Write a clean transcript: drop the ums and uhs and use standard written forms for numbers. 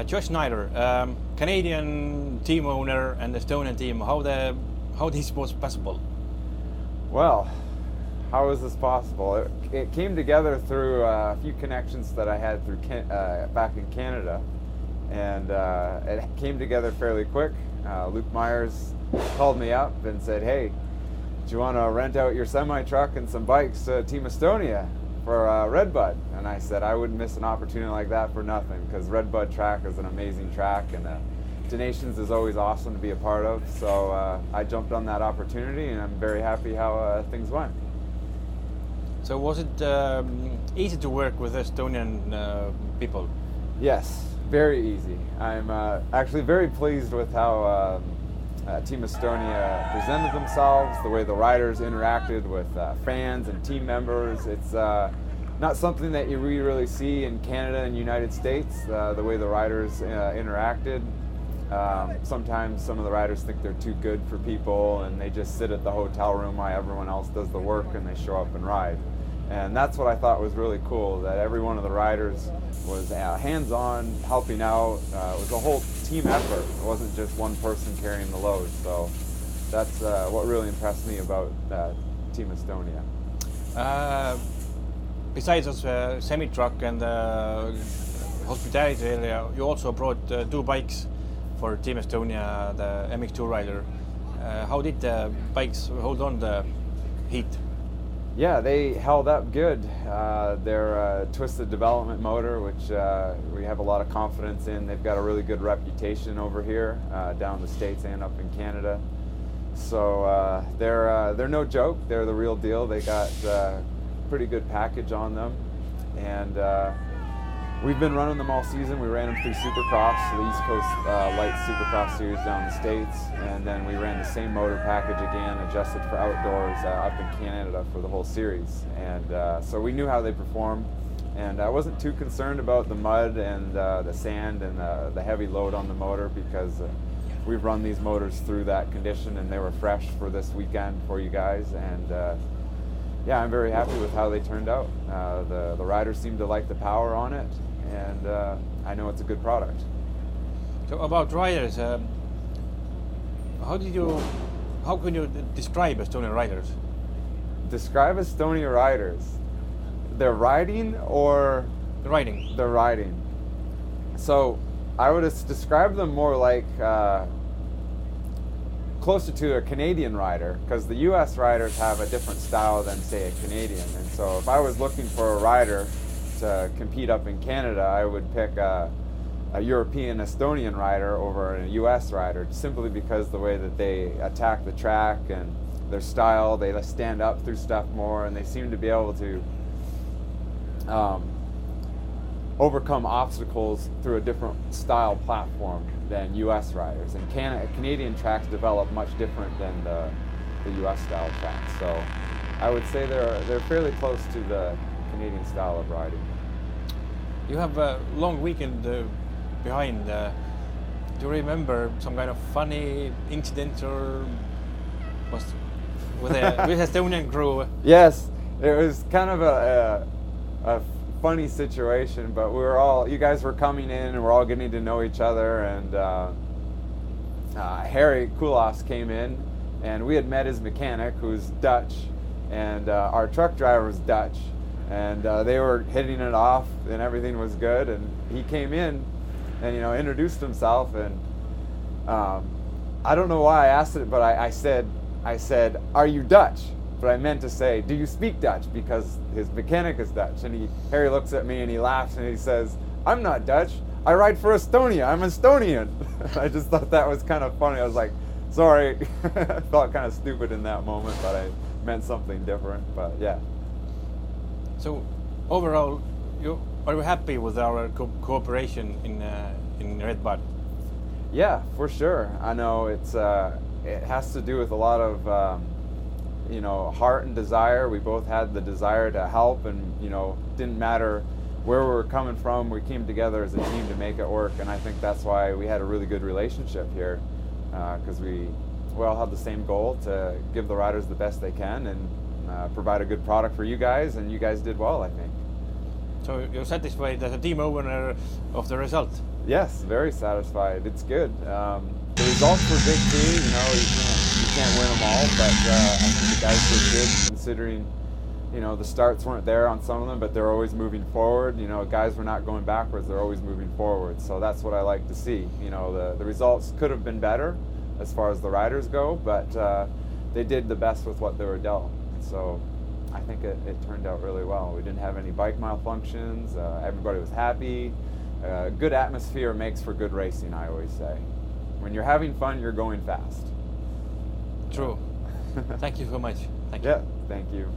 Josh Snyder, Canadian team owner and Estonian team. How this was possible? Well, how is this possible? It came together through a few connections that I had through back in Canada, and it came together fairly quick. Luke Myers called me up and said, "Hey, do you want to rent out your semi-truck and some bikes to Team Estonia for Redbud?" And I said I wouldn't miss an opportunity like that for nothing, because Redbud track is an amazing track, and Donations is always awesome to be a part of. So I jumped on that opportunity, and I'm very happy how things went. So was it easy to work with Estonian people? Yes, very easy. I'm actually very pleased with how Team Estonia presented themselves, the way the riders interacted with fans and team members. It's not something that you really see in Canada and United States, the way the riders interacted. Sometimes some of the riders think they're too good for people, and they just sit at the hotel room while everyone else does the work, and they show up and ride. And that's what I thought was really cool, that every one of the riders was hands-on, helping out. It was a whole team effort. It wasn't just one person carrying the load. So that's what really impressed me about Team Estonia. Besides this semi-truck and hospitality area, you also brought 2 bikes for Team Estonia, the MX2 rider. How did the bikes hold on the heat? Yeah, they held up good. They're a twisted development motor, which we have a lot of confidence in. They've got a really good reputation over here, down in the States and up in Canada. So they're no joke. They're the real deal. They got a pretty good package on them, and we've been running them all season. We ran them through Supercross, the East Coast Light Supercross series down in the States, and then we ran the same motor package again, adjusted for outdoors up in Canada for the whole series. And so we knew how they performed, and I wasn't too concerned about the mud and the sand and the heavy load on the motor, because we've run these motors through that condition, and they were fresh for this weekend for you guys. And yeah, I'm very happy with how they turned out. The riders seem to like the power on it, and I know it's a good product. So about riders, how can you describe Estonian riders? Describe Estonia riders? They're riding or? Riding. They're riding. So I would describe them more like closer to a Canadian rider, because the U.S. riders have a different style than, say, a Canadian. And so if I was looking for a rider to compete up in Canada, I would pick a European Estonian rider over a U.S. rider, simply because the way that they attack the track and their style, they stand up through stuff more, and they seem to be able to overcome obstacles through a different style platform than U.S. riders. And Canadian tracks develop much different than the U.S. style tracks. So I would say they're fairly close to the Canadian style of riding. You have a long weekend behind. Do you remember some kind of funny incident or with Estonian crew? Yes, it was kind of a funny situation, but you guys were coming in, and we're all getting to know each other, and Harry Kulas came in, and we had met his mechanic, who's Dutch, and our truck driver was Dutch, and they were hitting it off, and everything was good, and he came in and introduced himself, and I don't know why I asked it, but I said, "Are you Dutch?" But I meant to say, "Do you speak Dutch?" because his mechanic is Dutch. And Harry looks at me and he laughs and he says, "I'm not Dutch. I ride for Estonia. I'm Estonian." I just thought that was kind of funny. I was like, sorry. I felt kind of stupid in that moment, but I meant something different. But yeah. So overall, are you happy with our cooperation in Redbud? Yeah, for sure. I know it has to do with a lot of heart and desire. We both had the desire to help, and didn't matter where we were coming from, we came together as a team to make it work. And I think that's why we had a really good relationship here, because we all had the same goal to give the riders the best they can and provide a good product for you guys, and you guys did well, I think. So you're satisfied as a team owner of the result? Yes, very satisfied. It's good. The results were big too. You know, you can't win them all, but I think the guys did good considering. You know, the starts weren't there on some of them, but they're always moving forward. You know, guys were not going backwards; they're always moving forward. So that's what I like to see. You know, the results could have been better as far as the riders go, but they did the best with what they were dealt. So I think it turned out really well. We didn't have any bike malfunctions. Everybody was happy. Good atmosphere makes for good racing, I always say. When you're having fun, you're going fast. True. Thank you so much. Thank you. Yeah, thank you.